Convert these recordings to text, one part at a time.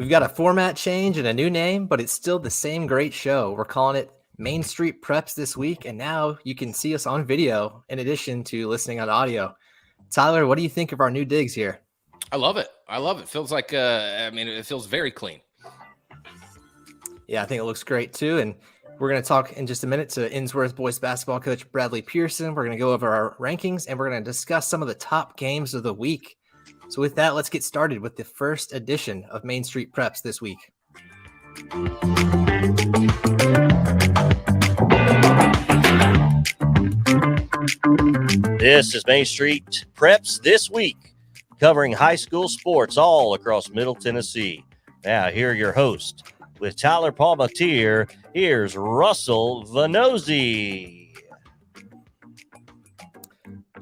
We've got a format change and a new name, but it's still the same great show. We're calling it Main Street Preps this week, and now you can see us on video in addition to listening on audio. Tyler, what do you think of our new digs here? I love it. Feels like, it feels very clean. Yeah, I think it looks great too. And we're going to talk in just a minute to Ensworth boys basketball coach Bradley Pierson. We're going to go over our rankings and we're going to discuss some of the top games of the week. So with that, let's get started with the first edition of Main Street Preps this week. This is Main Street Preps this week, covering high school sports all across Middle Tennessee. Now, here are your hosts. With Tyler Palmatier, here's Russell Venozzi.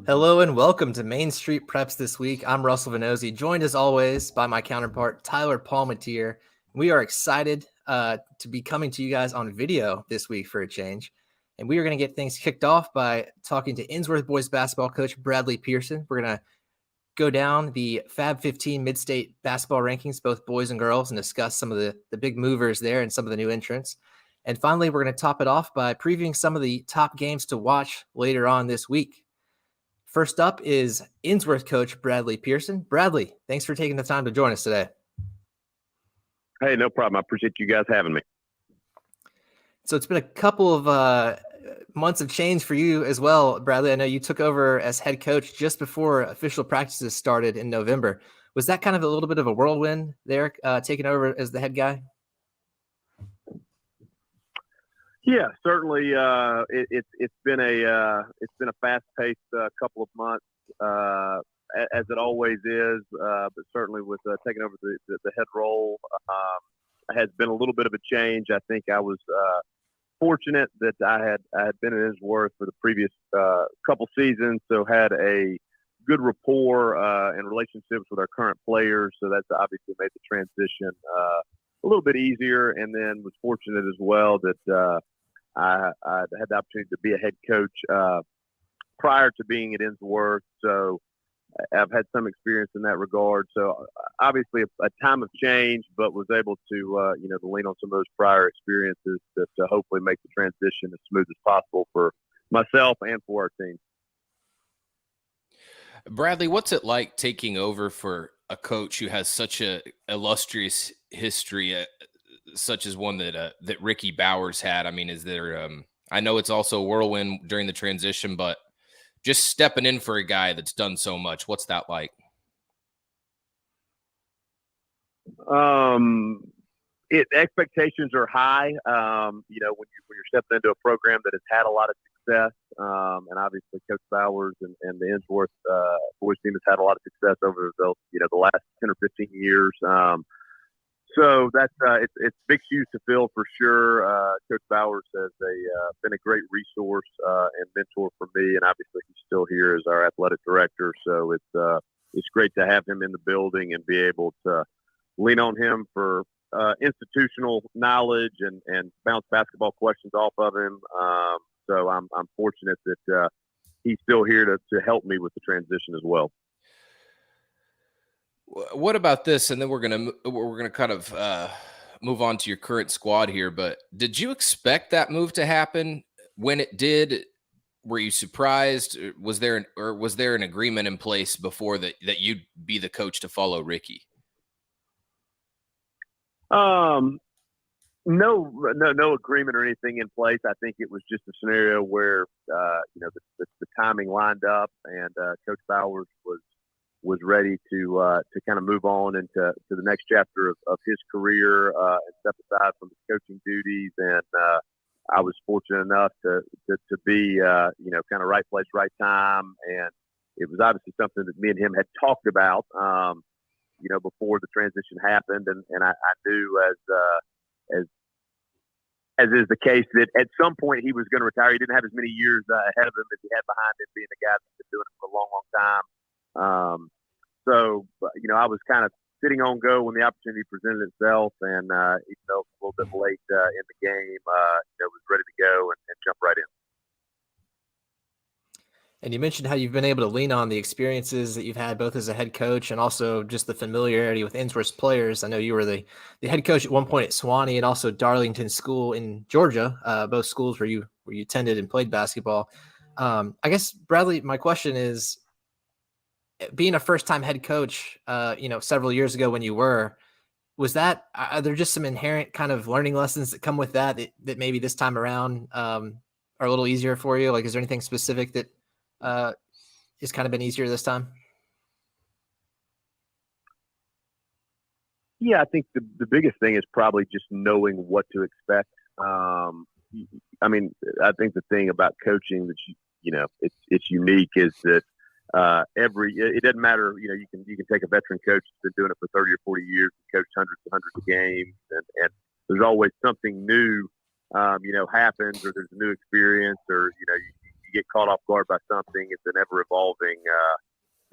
Hello and welcome to Main Street Preps this week. I'm Russell Venozzi, joined as always by my counterpart, Tyler Palmatier. We are excited to be coming to you guys on video this week for a change. And we are going to get things kicked off by talking to Ensworth boys basketball coach Bradley Pierson. We're going to go down the Fab 15 Midstate basketball rankings, both boys and girls, and discuss some of the big movers there and some of the new entrants. And finally, we're going to top it off by previewing some of the top games to watch later on this week. First up is Ensworth coach Bradley Pierson. Bradley, thanks for taking the time to join us today. Hey, no problem. I appreciate you guys having me. So it's been a couple of months of change for you as well, Bradley. I know you took over as head coach just before official practices started in November. Was that kind of a little bit of a whirlwind there, taking over as the head guy? Yeah, certainly. It's been a fast-paced couple of months, as it always is. But certainly with taking over the head role, has been a little bit of a change. I think I was fortunate that I had been in Ensworth for the previous couple seasons, so had a good rapport and relationships with our current players. So that's obviously made the transition a little bit easier. And then was fortunate as well that I had the opportunity to be a head coach prior to being at Ensworth. So I've had some experience in that regard. So obviously a time of change, but was able to lean on some of those prior experiences to hopefully make the transition as smooth as possible for myself and for our team. Bradley, what's it like taking over for a coach who has such a illustrious history, such as one that Ricky Bowers had? I mean, is there? I know it's also a whirlwind during the transition, but just stepping in for a guy that's done so much, what's that like? Expectations are high. When you're stepping into a program that has had a lot of success, and obviously Coach Bowers and the Ensworth boys team has had a lot of success over the last 10 or 15 years. So that's it's big shoes to fill for sure. Coach Bowers has been a great resource and mentor for me, and obviously he's still here as our athletic director. So it's great to have him in the building and be able to lean on him for institutional knowledge and bounce basketball questions off of him. So I'm fortunate that he's still here to help me with the transition as well. What about this? And then we're gonna kind of move on to your current squad here. But did you expect that move to happen? When it did, were you surprised? Was there an agreement in place before that you'd be the coach to follow Ricky? No agreement or anything in place. I think it was just a scenario where the timing lined up, and Coach Bowers was ready to kind of move on into the next chapter of his career and step aside from his coaching duties. And I was fortunate enough to be kind of right place, right time. And it was obviously something that me and him had talked about before the transition happened. And I knew as is the case that at some point he was going to retire. He didn't have as many years ahead of him as he had behind him, being a guy that's been doing it for a long, long time. So I was kind of sitting on go when the opportunity presented itself, and even though it was a little bit late in the game, was ready to go and jump right in. And you mentioned how you've been able to lean on the experiences that you've had both as a head coach and also just the familiarity with Ensworth's players. I know you were the head coach at one point at Swanee and also Darlington School in Georgia, both schools where you attended and played basketball. I guess, Bradley, my question is, being a first-time head coach, several years ago when you were, are there just some inherent kind of learning lessons that come with that maybe this time around are a little easier for you? Like, is there anything specific that has kind of been easier this time? Yeah, I think the biggest thing is probably just knowing what to expect. I mean, I think the thing about coaching that it's unique is that it doesn't matter. You can take a veteran coach that's been doing it for 30 or 40 years and coach hundreds and hundreds of games, and there's always something new, happens, or there's a new experience, or you get caught off guard by something. It's an ever evolving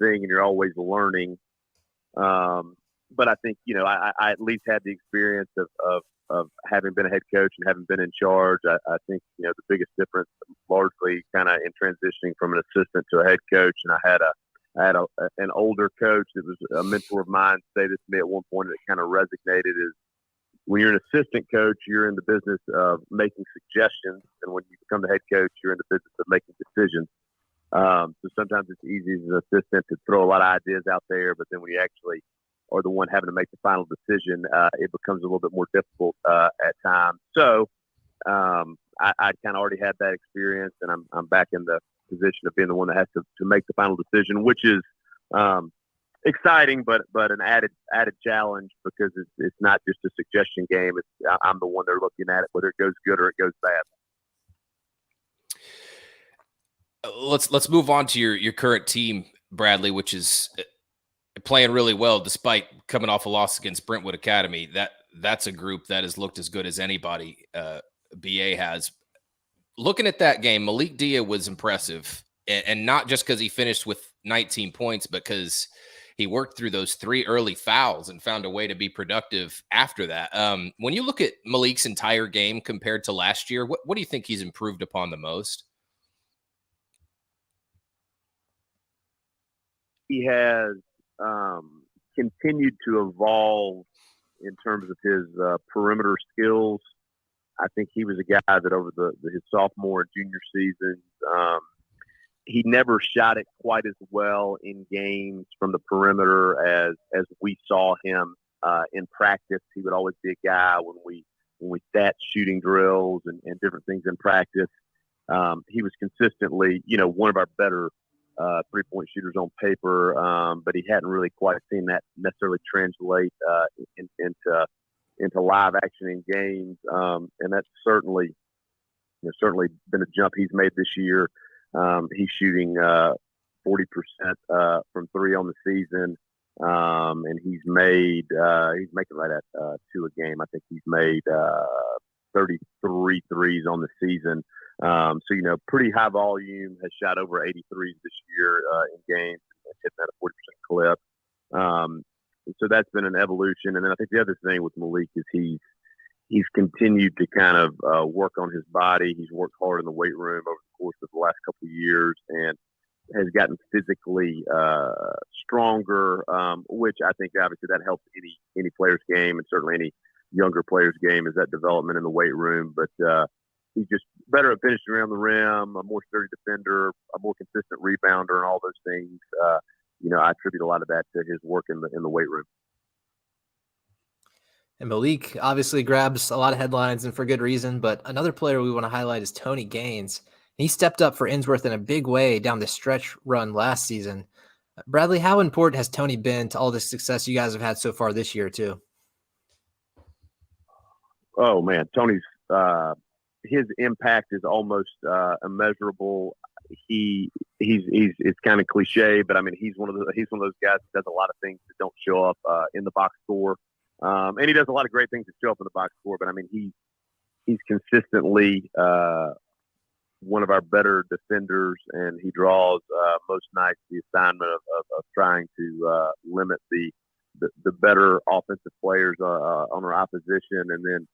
thing, and you're always learning. But I think I at least had the experience of having been a head coach and having been in charge. I think the biggest difference largely kind of in transitioning from an assistant to a head coach. And I had an older coach that was a mentor of mine say this to me at one point, and it kind of resonated, is when you're an assistant coach, you're in the business of making suggestions, and when you become the head coach, you're in the business of making decisions. So sometimes it's easy as an assistant to throw a lot of ideas out there, but then when you actually are the one having to make the final decision, it becomes a little bit more difficult at times. So I kind of already had that experience, and I'm back in the position of being the one that has to make the final decision, which is exciting, but an added challenge, because it's not just a suggestion game. I'm the one they're looking at it, whether it goes good or it goes bad. Let's move on to your current team, Bradley, which is playing really well despite coming off a loss against Brentwood Academy. That's a group that has looked as good as anybody BA has. Looking at that game, Malik Dia was impressive, and not just because he finished with 19 points, because he worked through those 3 early fouls and found a way to be productive after that. When you look at Malik's entire game compared to last year, what do you think he's improved upon the most? He has continued to evolve in terms of his perimeter skills. I think he was a guy that over his sophomore and junior seasons, he never shot it quite as well in games from the perimeter as we saw him in practice. He would always be a guy when we sat shooting drills and different things in practice. He was consistently, one of our better 3-point shooters on paper, but he hadn't really quite seen that necessarily translate into live action in games, and that's certainly been a jump he's made this year. He's shooting 40% from 3 on the season, and he's making right at 2 a game. I think he's made 33 threes on the season. So, pretty high volume, has shot over 80 threes this year in games, and hitting at a 40% clip. So that's been an evolution. And then I think the other thing with Malik is he's continued to kind of work on his body. He's worked hard in the weight room over the course of the last couple of years, and has gotten physically stronger, which I think obviously that helps any player's game, and certainly any younger player's game, is that development in the weight room. But he's just better at finishing around the rim, a more sturdy defender, a more consistent rebounder, and all those things. I attribute a lot of that to his work in the weight room. And Malik obviously grabs a lot of headlines, and for good reason. But another player we want to highlight is Tony Gaines. He stepped up for Ensworth in a big way down the stretch run last season. Bradley, how important has Tony been to all the success you guys have had so far this year too? Oh man, Tony's his impact is almost immeasurable. He's it's kind of cliche, but I mean he's one of those guys that does a lot of things that don't show up in the box score, and he does a lot of great things that show up in the box score. But I mean he's consistently one of our better defenders, and he draws most nights the assignment of trying to limit the better offensive players on our opposition, and then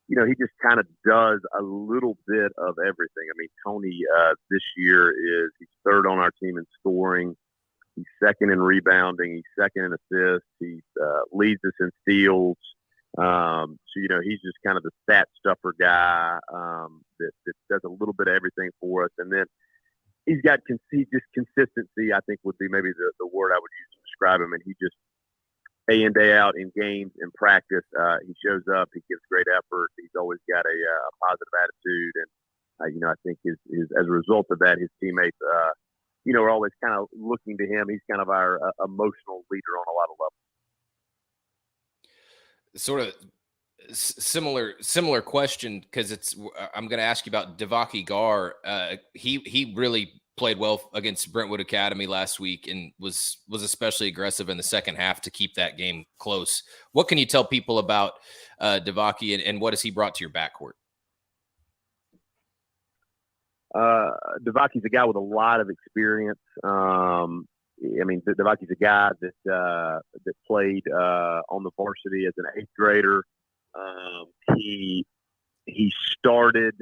he just kind of does a little bit of everything. I mean, Tony this year he's third on our team in scoring. He's second in rebounding. He's second in assists. He leads us in steals. So, he's just kind of the stat stuffer guy that does a little bit of everything for us. And then he's got just consistency, I think would be maybe the word I would use to describe him. And he just, day in, day out in games, in practice, he shows up. He gives great effort. He's always got a positive attitude. And, I think his as a result of that, his teammates, are always kind of looking to him. He's kind of our emotional leader on a lot of levels. Sort of similar question, because I'm going to ask you about Devaki Gar. He really played well against Brentwood Academy last week and was especially aggressive in the second half to keep that game close. What can you tell people about Devaki and what has he brought to your backcourt? Devaki's a guy with a lot of experience. Devaki's a guy that played on the varsity as an 8th grader. He started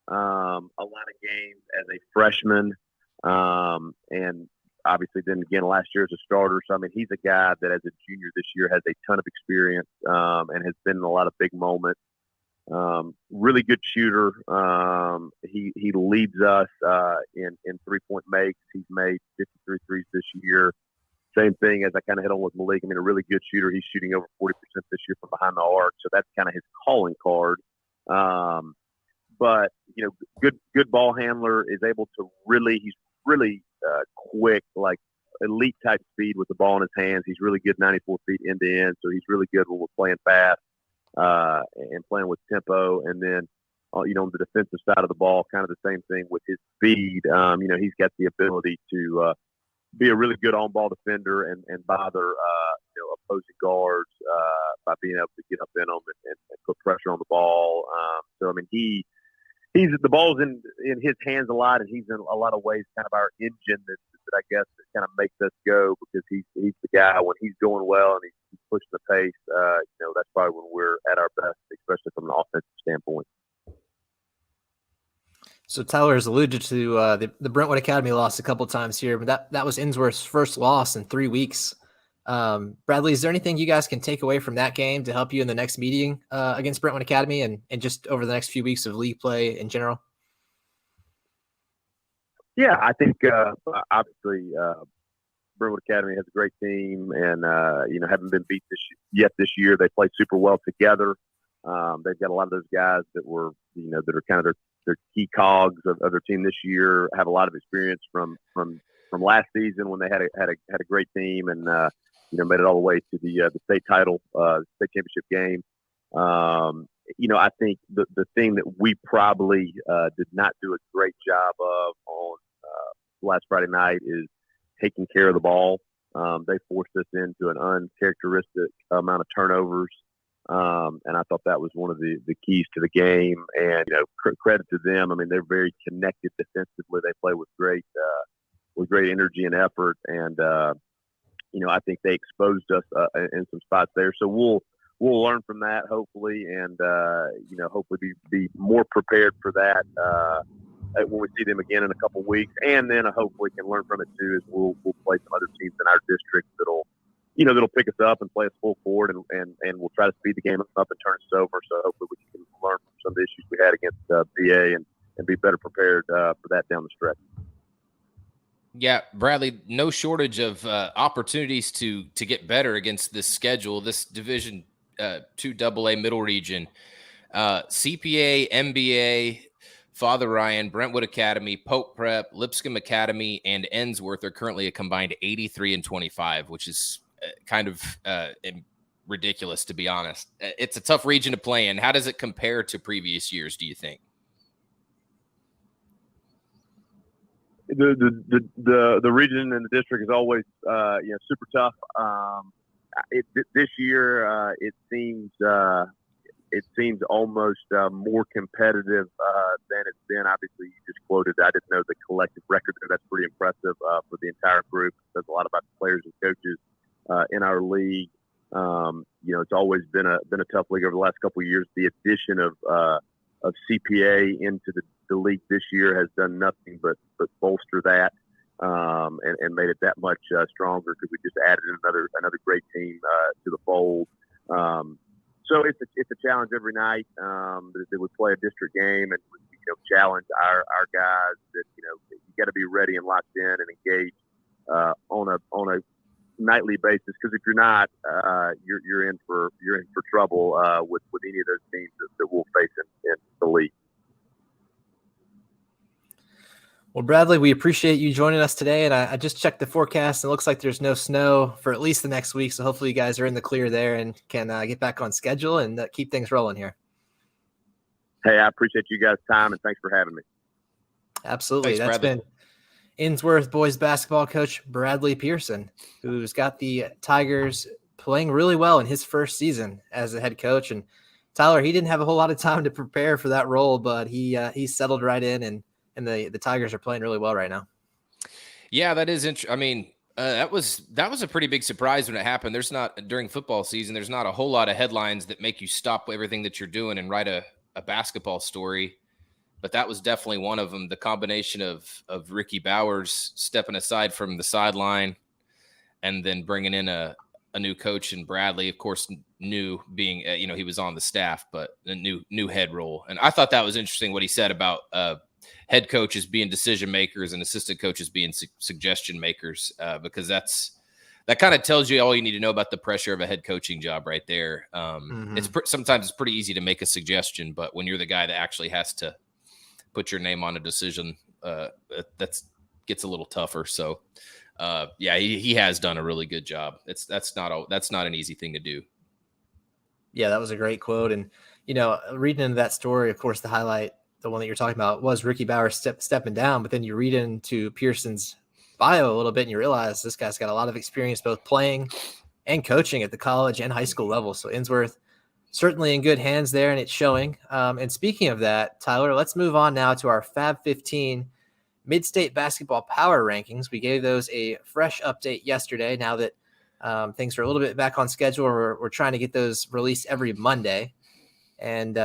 a lot of games as a freshman, and obviously then again last year as a starter. So he's a guy that as a junior this year has a ton of experience and has been in a lot of big moments. Really good shooter. He leads us in 3-point makes. He's made 53 threes this year. Same thing as I kind of hit on with Malik. A really good shooter. He's shooting over 40% this year from behind the arc. So that's kind of his calling card. But good ball handler, is able to he's really quick, like elite type speed with the ball in his hands. He's really good 94 feet end to end. So he's really good when we're playing fast. And playing with tempo. And then, on the defensive side of the ball, kind of the same thing with his speed. He's got the ability to be a really good on-ball defender and bother, opposing guards by being able to get up in them and put pressure on the ball. He's the ball's in his hands a lot, and he's in a lot of ways kind of our engine that I guess that kind of makes us go, because he's the guy when he's going well and he's pushing the pace. That's probably when we're at our best, especially from an offensive standpoint. So Tyler has alluded to the Brentwood Academy loss a couple times here, but that was Ensworth's first loss in 3 weeks. Bradley, is there anything you guys can take away from that game to help you in the next meeting against Brentwood Academy and just over the next few weeks of league play in general? Yeah, I think obviously Brentwood Academy has a great team, and haven't been beat this year. They play super well together. They've got a lot of those guys that were that are kind of their key cogs of their team this year. Have a lot of experience from last season when they had a great team and made it all the way to the state title, state championship game. I think the thing that we probably did not do a great job of on last Friday night is taking care of the ball. They forced us into an uncharacteristic amount of turnovers. And I thought that was one of the keys to the game. And, credit to them. They're very connected defensively. They play with great energy and effort. And, I think they exposed us in some spots there. So we'll learn from that, hopefully, and, hopefully be more prepared for that when we see them again in a couple weeks. And then I hope we can learn from it, too, as we'll play some other teams in our district that'll pick us up and play us full forward, and we'll try to speed the game up and turn us over. So hopefully we can learn from some of the issues we had against BA and be better prepared for that down the stretch. Yeah, Bradley, no shortage of opportunities to get better against this schedule, this Division 2 AA Middle Region. CPA, MBA, Father Ryan, Brentwood Academy, Pope Prep, Lipscomb Academy, and Ensworth are currently a combined 83-25, which is kind of ridiculous, to be honest. It's a tough region to play in. How does it compare to previous years, do you think? The region and the district is always super tough. This year it seems almost more competitive than it's been. Obviously, you just quoted. I didn't know the collective record there. That's pretty impressive for the entire group. It says a lot about the players and coaches in our league. it's always been a tough league over the last couple of years. The addition of CPA into the league this year has done nothing but bolster that, and made it that much stronger, because we just added another great team to the fold. So it's a challenge every night that we play a district game, and challenge our guys that you got to be ready and locked in and engaged on a nightly basis, because if you're not, you're in for trouble with any of those teams that we'll face in the league. Well, Bradley, we appreciate you joining us today, and I just checked the forecast, and it looks like there's no snow for at least the next week, so hopefully you guys are in the clear there and can get back on schedule and keep things rolling here. Hey, I appreciate you guys' time, and thanks for having me. Absolutely. Thanks, That's Bradley. been Ensworth boys basketball coach Bradley Pierson, who's got the Tigers playing really well in his first season as a head coach. And Tyler, he didn't have a whole lot of time to prepare for that role, but he settled right in, and the Tigers are playing really well right now. Yeah, that is interesting. I mean, that was a pretty big surprise when it happened. During football season, there's not a whole lot of headlines that make you stop everything that you're doing and write a basketball story. But that was definitely one of them. The combination of Ricky Bowers stepping aside from the sideline and then bringing in a new coach, and Bradley, of course, new being, he was on the staff, but a new head role. And I thought that was interesting what he said about head coaches being decision makers and assistant coaches being suggestion makers, because that kind of tells you all you need to know about the pressure of a head coaching job right there. Sometimes it's pretty easy to make a suggestion, but when you're the guy that actually has to put your name on a decision, that gets a little tougher. So, he has done a really good job. That's not an easy thing to do. Yeah, that was a great quote. And, reading into that story, of course, the highlight, the one that you're talking about, was Ricky Bowers stepping down. But then you read into Pierson's bio a little bit and you realize this guy's got a lot of experience both playing and coaching at the college and high school level. So Ensworth certainly in good hands there, and it's showing. And speaking of that, Tyler, let's move on now to our Fab 15 Midstate Basketball Power Rankings. We gave those a fresh update yesterday. Now that things are a little bit back on schedule, we're trying to get those released every Monday. And,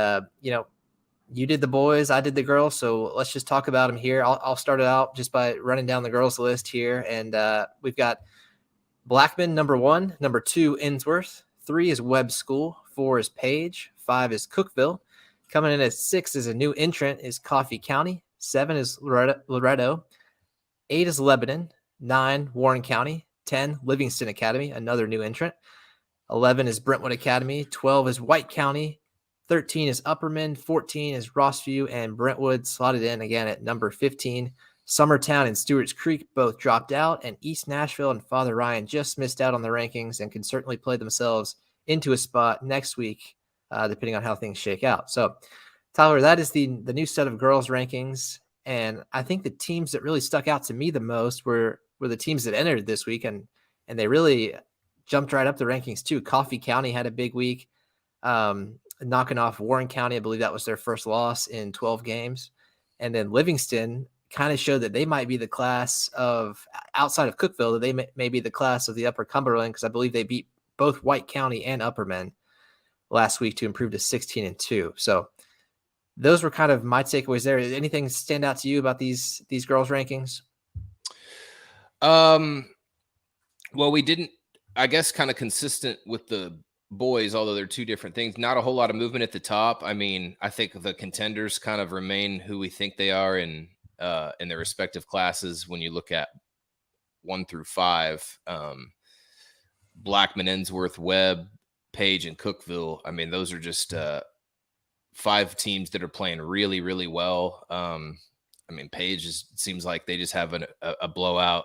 you did the boys, I did the girls, so let's just talk about them here. I'll start it out just by running down the girls list here. And we've got Blackman, number 1, number 2, Ensworth, 3 is Webb School, 4 is Page, 5 is Cookeville. Coming in at 6 is a new entrant is Coffee County, 7 is Loretto, 8 is Lebanon, 9 Warren County, 10 Livingston Academy, another new entrant, 11 is Brentwood Academy, 12 is White County, 13 is Upperman, 14 is Rossview, and Brentwood slotted in again at number 15. Summertown and Stewart's Creek both dropped out, and East Nashville and Father Ryan just missed out on the rankings and can certainly play themselves into a spot next week, depending on how things shake out. So, Tyler, that is the new set of girls rankings, and I think the teams that really stuck out to me the most were the teams that entered this week, and they really jumped right up the rankings too. Coffee County had a big week, knocking off Warren County. I believe that was their first loss in 12 games, and then Livingston kind of showed that they might be the class of, outside of Cookeville, that they may be the class of the Upper Cumberland, because I believe they beat both White County and Upperman last week to improve to 16-2. So those were kind of my takeaways there. Anything stand out to you about these girls rankings? Well, we didn't, I guess, kind of consistent with the boys, although they're two different things. Not a whole lot of movement at the top. I mean, I think the contenders kind of remain who we think they are in their respective classes. When you look at 1 through 5, Blackman, Ensworth, Webb, Page, and Cookeville. I mean, those are just 5 teams that are playing really, really well. I mean, Page seems like they just have a blowout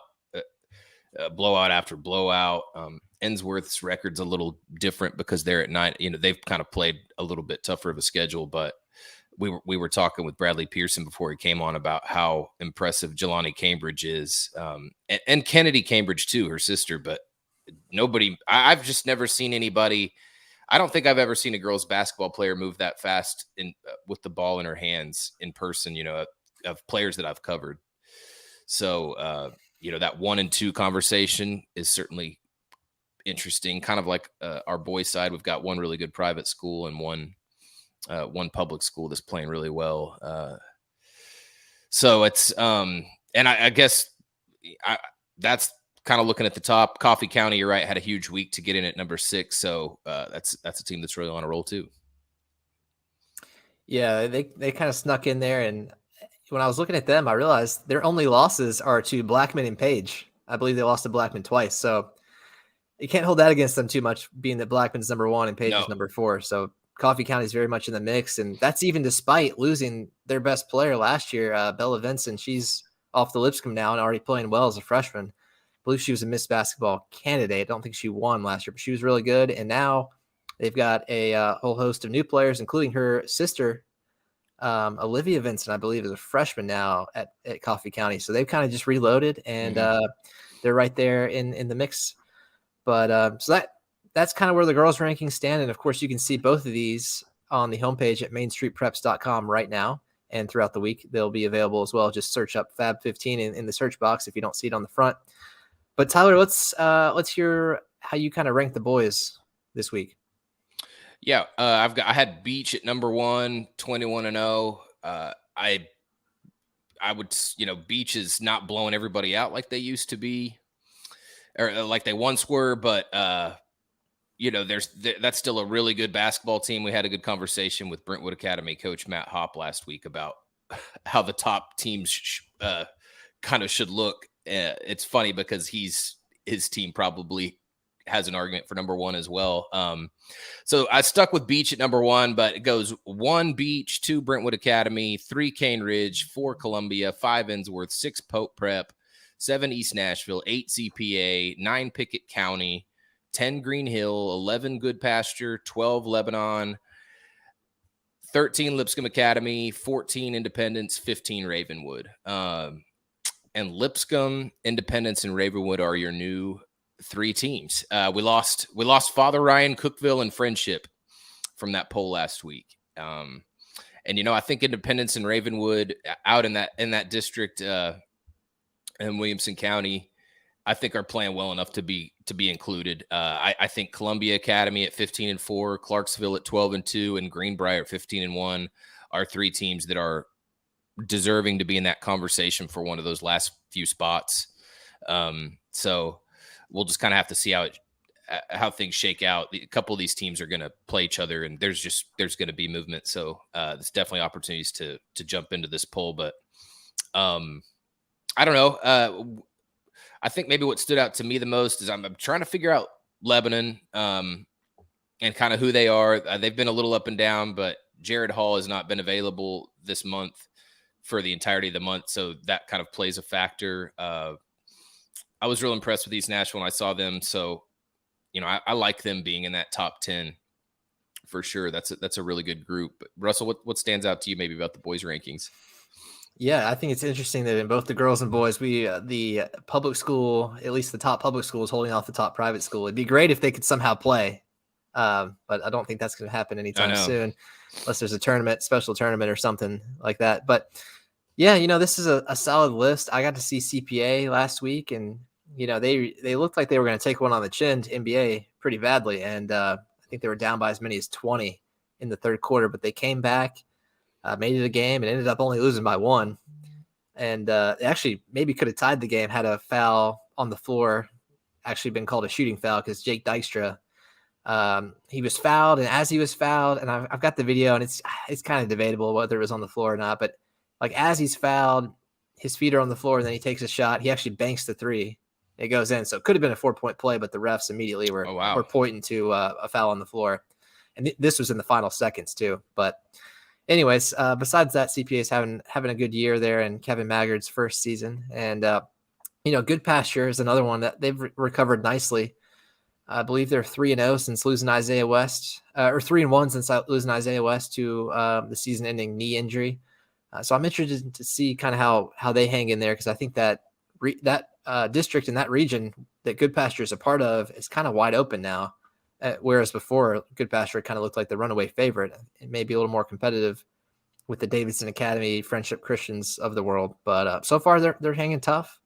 after blowout. Ensworth's record's a little different because they're at 9. They've kind of played a little bit tougher of a schedule, but we were talking with Bradley Pierson before he came on about how impressive Jelani Cambridge is, and Kennedy Cambridge too, her sister. But I've just never seen anybody. I don't think I've ever seen a girls basketball player move that fast with the ball in her hands in person, of players that I've covered. So, that 1 and 2 conversation is certainly interesting. Kind of like our boys' side, we've got one really good private school and one public school that's playing really well. So it's and I guess that's kind of looking at the top. Coffee County, you're right, had a huge week to get in at number 6. So that's a team that's really on a roll too. Yeah, they kind of snuck in there, and when I was looking at them, I realized their only losses are to Blackman and Page. I believe they lost to Blackman twice, so you can't hold that against them too much, being that Blackman's number 1 and Page is number 4. So Coffee County is very much in the mix, and that's even despite losing their best player last year, Bella Vinson. She's off the Lipscomb now and already playing well as a freshman. I believe she was a Miss Basketball candidate. I don't think she won last year, but she was really good. And now they've got a whole host of new players, including her sister, Olivia Vinson, I believe, is a freshman now at Coffee County. So they've kind of just reloaded, and they're right there in the mix. But so that's kind of where the girls' rankings stand. And of course, you can see both of these on the homepage at mainstreetpreps.com right now. And throughout the week, they'll be available as well. Just search up Fab 15 in the search box if you don't see it on the front. But Tyler, let's hear how you kind of rank the boys this week. Yeah, I had Beach at number 1, 21-0. I would, Beach is not blowing everybody out like they used to be, or like they once were, but that's still a really good basketball team. We had a good conversation with Brentwood Academy coach Matt Hopp last week about how the top teams kind of should look. It's funny because his team probably has an argument for number 1 as well. So I stuck with Beach at number 1, but it goes 1 Beach, 2 Brentwood Academy, 3 Cane Ridge, 4 Columbia, 5 Ensworth, 6 Pope Prep, 7 East Nashville, 8 CPA, 9 Pickett County, 10 Green Hill, 11 Good Pasture, 12 Lebanon, 13 Lipscomb Academy, 14 Independence, 15 Ravenwood. And Lipscomb, Independence, and Ravenwood are your new 3 teams. We lost Father Ryan, Cookville, and Friendship from that poll last week. And I think Independence and Ravenwood out in that district in Williamson County, I think are playing well enough to be included. I think Columbia Academy at 15-4, Clarksville at 12-2, and Greenbrier at 15-1 are 3 teams that are deserving to be in that conversation for one of those last few spots. So we'll just kind of have to see how things shake out. A couple of these teams are going to play each other, and there's going to be movement. So there's definitely opportunities to jump into this poll, but I don't know. I think maybe what stood out to me the most is I'm trying to figure out Lebanon and kind of who they are. They've been a little up and down, but Jared Hall has not been available this month for the entirety of the month. So that kind of plays a factor. I was real impressed with East Nashville when I saw them. So, I like them being in that top 10 for sure. That's a really good group. But Russell, what stands out to you maybe about the boys' rankings? Yeah, I think it's interesting that in both the girls and boys, the public school, at least the top public school, is holding off the top private school. It'd be great if they could somehow play, but I don't think that's going to happen anytime soon, unless there's a special tournament or something like that. But yeah, this is a solid list. I got to see CPA last week, and they looked like they were going to take one on the chin to NBA pretty badly, and I think they were down by as many as 20 in the third quarter, but they came back. Made it a game and ended up only losing by 1. And actually maybe could have tied the game had a foul on the floor actually been called a shooting foul, because Jake Dykstra, he was fouled, and as he was fouled, and I've got the video, and it's kind of debatable whether it was on the floor or not, but like as he's fouled, his feet are on the floor, and then he takes a shot. He actually banks the 3. It goes in. So it could have been a 4-point play, but the refs immediately were pointing to a foul on the floor. And this was in the final seconds too. But anyways, besides that, CPA is having a good year there, and Kevin Maggard's first season. And, Good Pasture is another one that they've recovered nicely. I believe they're 3-0 since losing Isaiah West, or 3-1 since losing Isaiah West to the season-ending knee injury. So I'm interested to see kind of how they hang in there, because I think that district in that region that Good Pasture is a part of is kind of wide open now. Whereas before, Good Pasture kind of looked like the runaway favorite. It may be a little more competitive with the Davidson Academy, Friendship Christians of the world, but so far they're hanging tough.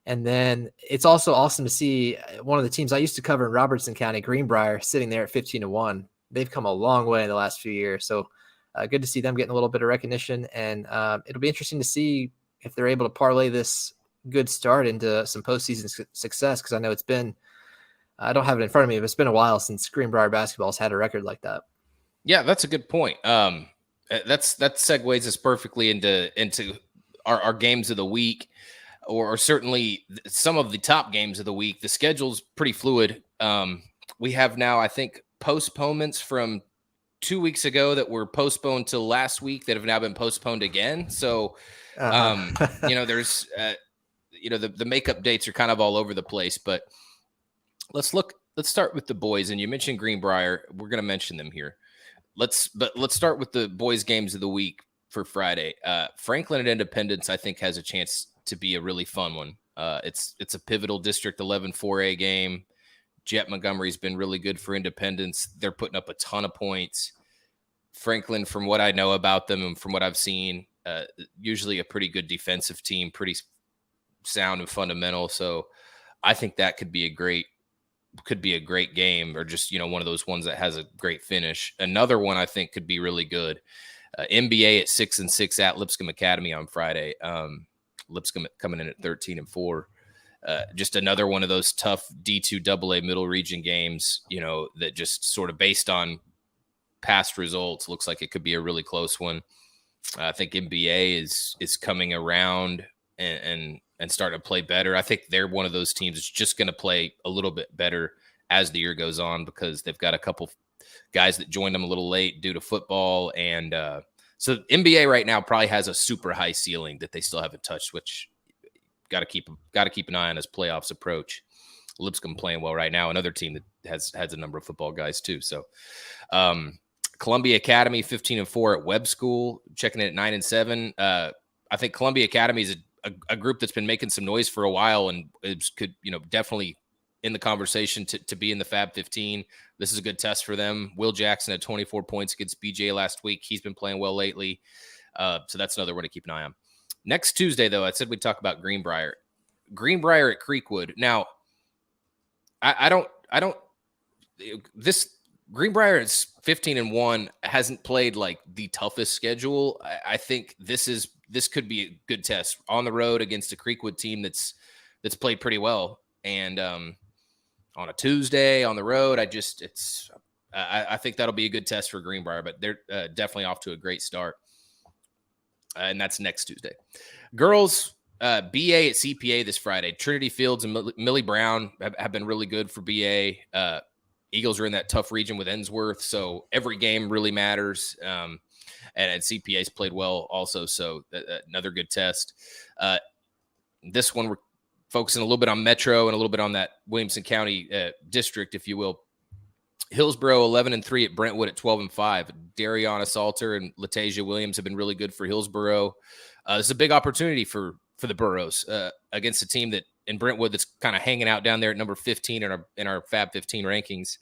And then it's also awesome to see one of the teams I used to cover in Robertson County, Greenbrier, sitting there at 15-1. They've come a long way in the last few years. So good to see them getting a little bit of recognition. And it'll be interesting to see if they're able to parlay this good start into some postseason success, because I know it's been, I don't have it in front of me, but it's been a while since Greenbrier basketball has had a record like that. Yeah, that's a good point. That segues us perfectly into our games of the week, or certainly some of the top games of the week. The schedule's pretty fluid. We have now, I think, postponements from 2 weeks ago that were postponed till last week that have now been postponed again. So, there's, the makeup dates are kind of all over the place, but let's start with the boys. And you mentioned Greenbrier. We're going to mention them here. Let's start with the boys' games of the week for Friday. Franklin at Independence, I think, has a chance to be a really fun one. It's a pivotal District 11 4A game. Jet Montgomery's been really good for Independence. They're putting up a ton of points. Franklin, from what I know about them and from what I've seen, usually a pretty good defensive team, pretty sound and fundamental. So I think that could be a great game, or just, one of those ones that has a great finish. Another one I think could be really good. NBA at 6-6 at Lipscomb Academy on Friday. Lipscomb coming in at 13-4. Just another one of those tough D2 AA middle region games, that just sort of based on past results looks like it could be a really close one. I think NBA is coming around and starting to play better. I think they're one of those teams that's just going to play a little bit better as the year goes on, because they've got a couple guys that joined them a little late due to football. And so NBA right now probably has a super high ceiling that they still haven't touched, which got to keep an eye on as playoffs approach. Lipscomb playing well right now. Another team that has a number of football guys too. So Columbia Academy 15-4 at Webb School, checking it at 9-7. I think Columbia Academy is a group that's been making some noise for a while, and it could, definitely in the conversation to be in the Fab 15. This is a good test for them. Will Jackson had 24 points against BJ last week. He's been playing well lately. So that's another one to keep an eye on. Next Tuesday, though, I said we'd talk about Greenbrier at Creekwood. Now, this Greenbrier is 15-1, hasn't played like the toughest schedule. I think this could be a good test on the road against a Creekwood team that's played pretty well. And on a Tuesday on the road, I think that'll be a good test for Greenbrier, but they're definitely off to a great start. And that's next Tuesday. Girls, BA at CPA this Friday. Trinity Fields and Millie Brown have been really good for BA. Eagles are in that tough region with Ensworth, so every game really matters. And CPA's played well also, so another good test. This one, we're focusing a little bit on Metro and a little bit on that Williamson County district, if you will. Hillsboro 11-3 at Brentwood at 12-5. Dariana Salter and Latasia Williams have been really good for Hillsboro. This is a big opportunity for the Burros against a team that in Brentwood that's kind of hanging out down there at number 15 in our Fab 15 rankings.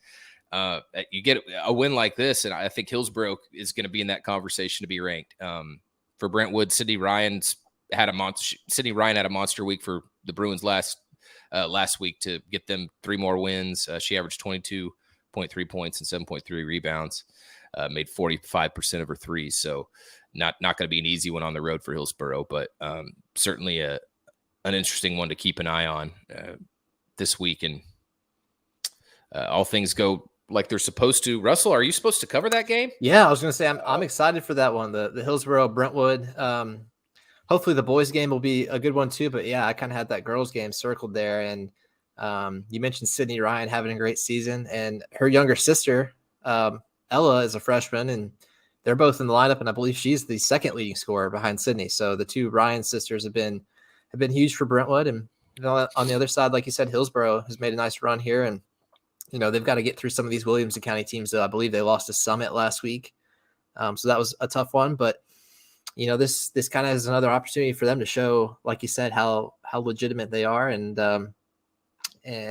You get a win like this, and I think Hillsboro is going to be in that conversation to be ranked. For Brentwood, Sydney Ryan had a monster week for the Bruins last week to get them 3 more wins. She averaged 22.3 points and 7.3 rebounds, made 45% of her threes. So not going to be an easy one on the road for Hillsboro, but certainly an interesting one to keep an eye on this week. And all things go like they're supposed to. Russell, are you supposed to cover that game? Yeah, I was going to say I'm excited for that one. The Hillsboro Brentwood. Hopefully the boys game will be a good one too. But yeah, I kind of had that girls game circled there. And you mentioned Sydney Ryan having a great season, and her younger sister Ella is a freshman, and they're both in the lineup. And I believe she's the second leading scorer behind Sydney. So the two Ryan sisters have been huge for Brentwood. And on the other side, like you said, Hillsboro has made a nice run here, and they've got to get through some of these Williamson County teams. I believe they lost to Summit last week. So that was a tough one, but this kind of is another opportunity for them to show, like you said, how legitimate they are, and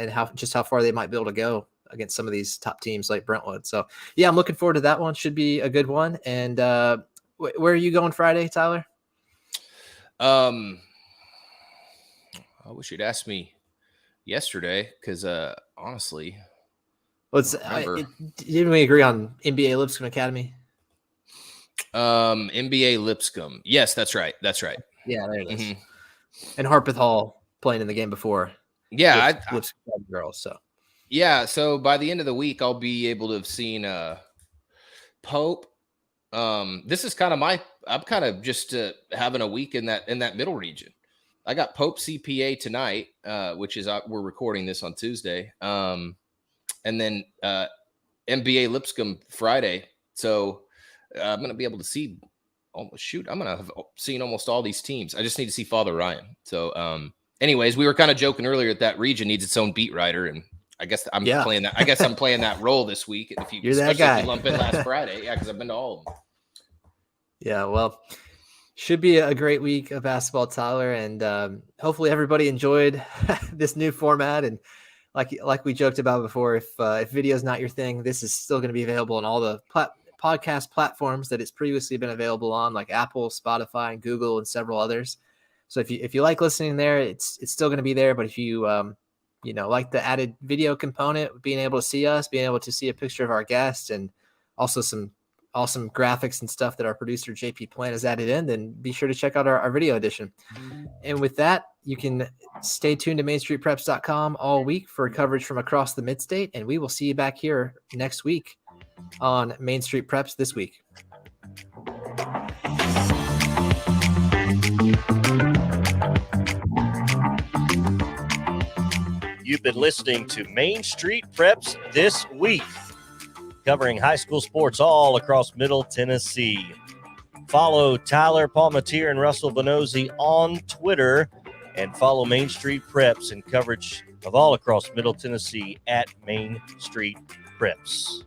how far they might be able to go against some of these top teams like Brentwood. So yeah, I'm looking forward to that one. Should be a good one. And where are you going Friday, Tyler? I'm I wish you'd asked me yesterday because honestly, didn't we agree on NBA Lipscomb Academy? NBA Lipscomb. Yes, that's right. Yeah, there it is. Mm-hmm. And Harpeth Hall playing in the game before. Yeah, Lipscomb girls. So yeah, so by the end of the week, I'll be able to have seen Pope. This is kind of I'm kind of just having a week in that middle region. I got Pope CPA tonight, which is we're recording this on Tuesday, and then NBA Lipscomb Friday. So I'm going to be able to see. I'm going to have seen almost all these teams. I just need to see Father Ryan. So, anyways, we were kind of joking earlier that region needs its own beat writer, and I guess I'm playing that. I guess I'm playing that role this week. You're that guy. If you lump in last Friday, yeah, because I've been to all of them. Yeah, well. Should be a great week of basketball, Tyler, and hopefully everybody enjoyed this new format. And like we joked about before, if video is not your thing, this is still going to be available on all the podcast platforms that it's previously been available on, like Apple, Spotify, and Google, and several others. So if you like listening there, it's still going to be there. But if you like the added video component, being able to see us, being able to see a picture of our guest, and also some awesome graphics and stuff that our producer JP Plant has added in, then be sure to check out our video edition. And with that, you can stay tuned to mainstreetpreps.com all week for coverage from across the Midstate, and we will see you back here next week on Main Street Preps This Week. You've been listening to Main Street Preps This Week, covering high school sports all across Middle Tennessee. Follow Tyler Palmatier and Russell Venozzi on Twitter, and follow Main Street Preps and coverage of all across Middle Tennessee at Main Street Preps.